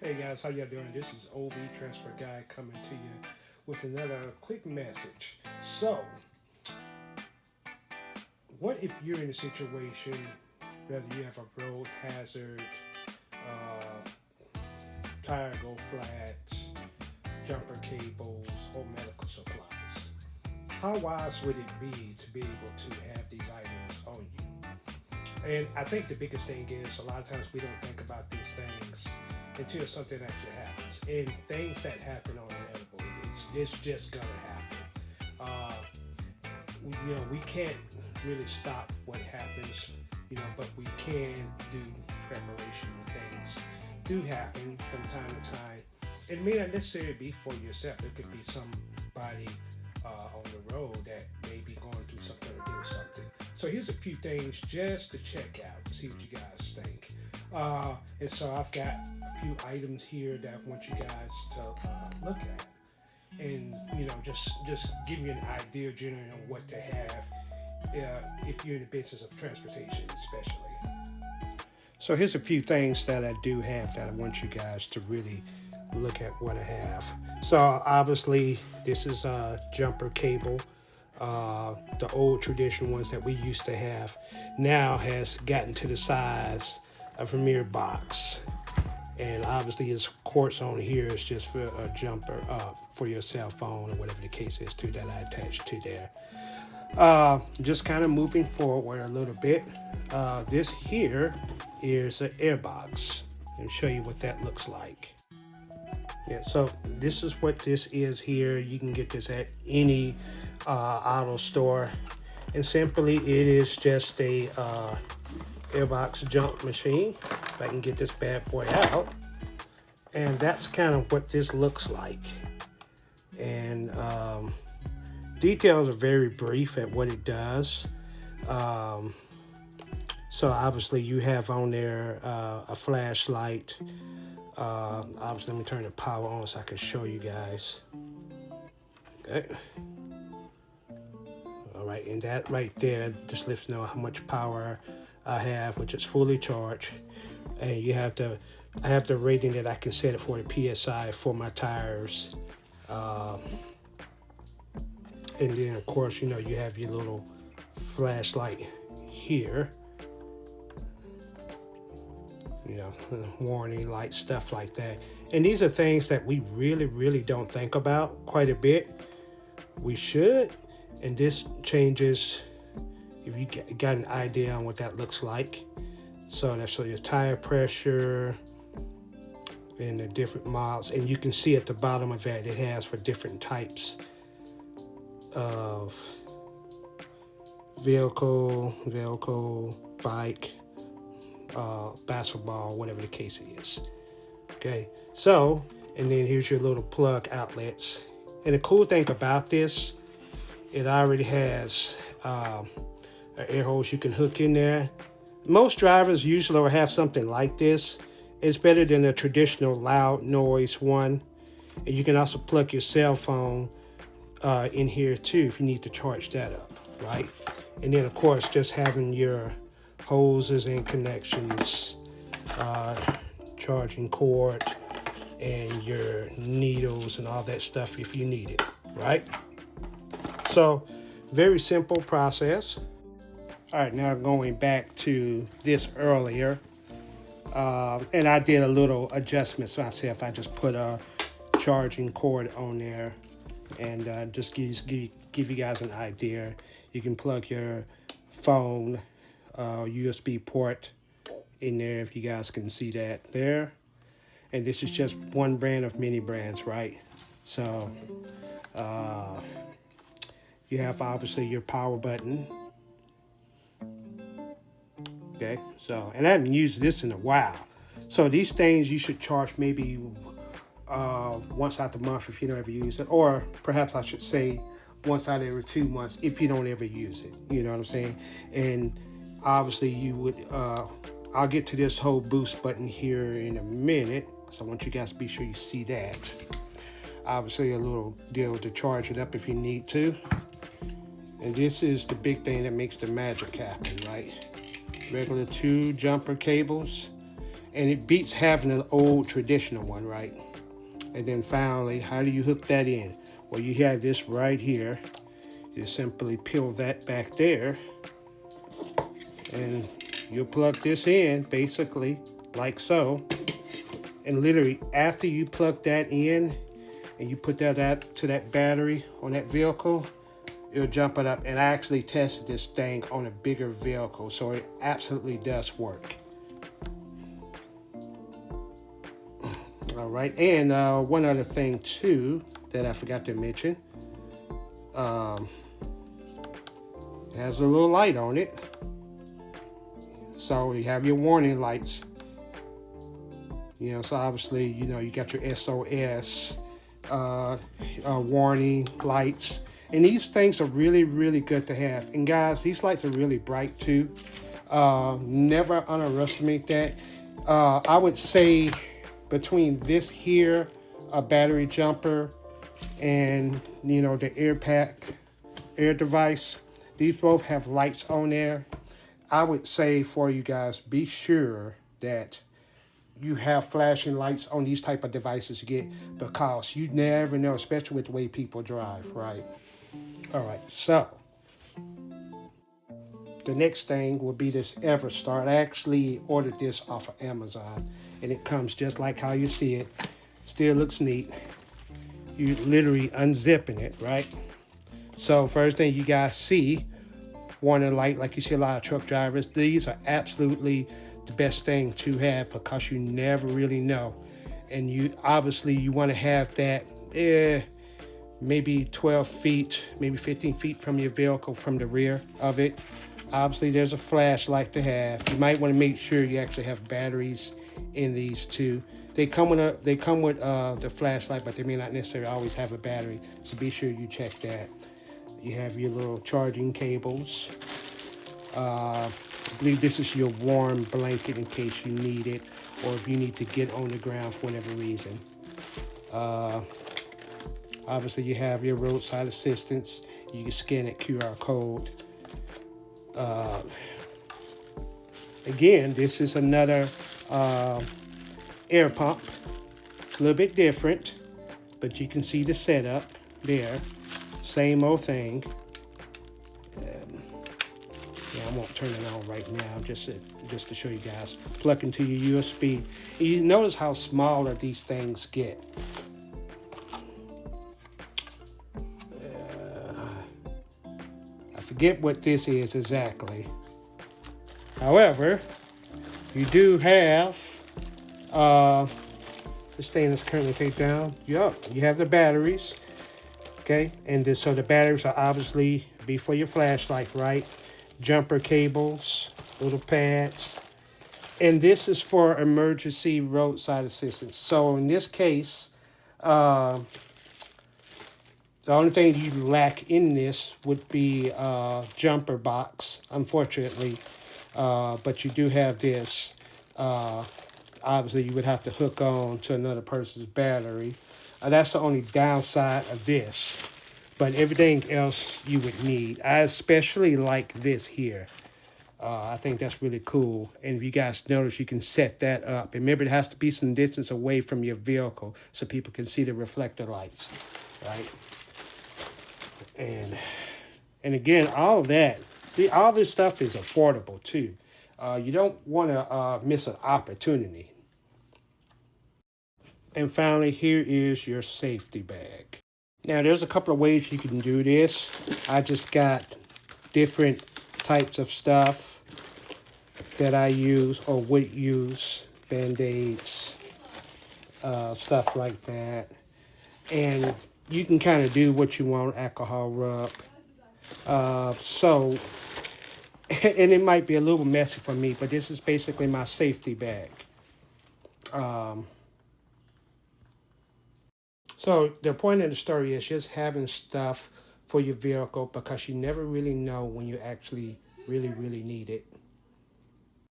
Hey guys, how y'all doing? This is OB Transfer Guy coming to you with another quick message. So, what if you're in a situation, whether you have a road hazard, tire go flat, jumper cables, or medical supplies? How wise would it be to be able to have these items on you? And I think the biggest thing is a lot of times we don't think about these things until something actually happens. And things that happen are inevitable. It's just gonna happen. Uh, we can't really stop what happens, but we can do preparation when things do happen from time to time. It may not necessarily be for yourself. It could be somebody on the road that may be going through something or doing something. So here's a few things just to check out and see what you guys think. And so I've got a few items here that I want you guys to look at, and just give you an idea generally on what to have if you're in the business of transportation, especially. So here's a few things that I do have that I want you guys to really look at what I have. So obviously this is a jumper cable. The old traditional ones that we used to have now has gotten to the size of a mere box. And obviously this quartz on here is just for a jumper for your cell phone or whatever the case is too that I attached to there. Just kind of moving forward a little bit. This here is an air box. I'll show you what that looks like. Yeah, so this is what this is here. You can get this at any auto store. And simply it is just a airbox jump machine. If I can get this bad boy out. And that's kind of what this looks like. And details are very brief at what it does. So obviously you have on there a flashlight. Obviously, let me turn the power on so I can show you guys. Okay. All right, and that right there just lets you know how much power I have, which is fully charged. And I have the rating that I can set it for the PSI for my tires. And then of course, you have your little flashlight here. Warning light, stuff like that. And these are things that we really, really don't think about quite a bit. We should. And this changes if you got an idea on what that looks like. So that's your tire pressure and the different miles. And you can see at the bottom of that, it has for different types of vehicle, bike, basketball, whatever the case is. Okay, so, and then here's your little plug outlets. And the cool thing about this, it already has an air hose you can hook in there. Most drivers usually will have something like this. It's better than a traditional loud noise one. And you can also plug your cell phone in here too if you need to charge that up, right? And then of course just having your hoses and connections, charging cord, and your needles and all that stuff if you need it, right? So very simple process. All right, now going back to this earlier, and I did a little adjustment. So I said if I just put a charging cord on there and just give you guys an idea, you can plug your phone USB port in there if you guys can see that there. And this is just one brand of many brands, right? So you have obviously your power button. Okay, so, and I haven't used this in a while. So these things you should charge maybe once out the month if you don't ever use it, or perhaps I should say once out every 2 months if you don't ever use it. You know what I'm saying? And obviously you would, I'll get to this whole boost button here in a minute. So I want you guys to be sure you see that. Obviously a little deal to charge it up if you need to. And this is the big thing that makes the magic happen, right? Regular 2 jumper cables. And it beats having an old traditional one, right? And then finally, how do you hook that in? Well, you have this right here. You simply peel that back there, and you plug this in basically like so. And literally after you plug that in and you put that out to that battery on that vehicle, it'll jump it up. And I actually tested this thing on a bigger vehicle, so it absolutely does work. All right, and one other thing too that I forgot to mention, it has a little light on it. So you have your warning lights. So obviously, you got your SOS warning lights. And these things are really, really good to have. And guys, these lights are really bright too. Never underestimate that. I would say between this here, a battery jumper, and the air device, these both have lights on there. I would say for you guys, be sure that you have flashing lights on these type of devices because you never know, especially with the way people drive, right? All right, so the next thing will be this EverStart. I actually ordered this off of Amazon, and it comes just like how you see it. Still looks neat. You literally unzipping it, right? So first thing you guys see, warning light, like you see a lot of truck drivers. These are absolutely the best thing to have because you never really know. And you want to have that maybe 12 feet, maybe 15 feet from your vehicle, from the rear of it. Obviously, there's a flashlight to have. You might want to make sure you actually have batteries in these too. They come with the flashlight, but they may not necessarily always have a battery. So be sure you check that. You have your little charging cables. I believe this is your warm blanket in case you need it, or if you need to get on the ground for whatever reason. Obviously, you have your roadside assistance. You can scan that QR code. Again, this is another air pump. It's a little bit different, but you can see the setup there. Same old thing. I won't turn it on right now, just to show you guys. Plug into your USB. And you notice how smaller these things get. I forget what this is exactly. However, you do have this thing that's currently taped down. Yup, you have the batteries. Okay, and so the batteries are obviously be for your flashlight, right? Jumper cables, little pads. And this is for emergency roadside assistance. So in this case, the only thing you lack in this would be a jumper box, unfortunately. But you do have this. Obviously, you would have to hook on to another person's battery. That's the only downside of this. But everything else you would need. I especially like this here. I think that's really cool. And if you guys notice, you can set that up. And remember, it has to be some distance away from your vehicle so people can see the reflector lights, right? And again, all this stuff is affordable too. You don't want to miss an opportunity. And finally, here is your safety bag. Now, there's a couple of ways you can do this. I just got different types of stuff that I use or would use. Band-Aids, stuff like that. And you can kind of do what you want, alcohol rub. And it might be a little messy for me, but this is basically my safety bag. So the point of the story is just having stuff for your vehicle because you never really know when you actually really, really need it.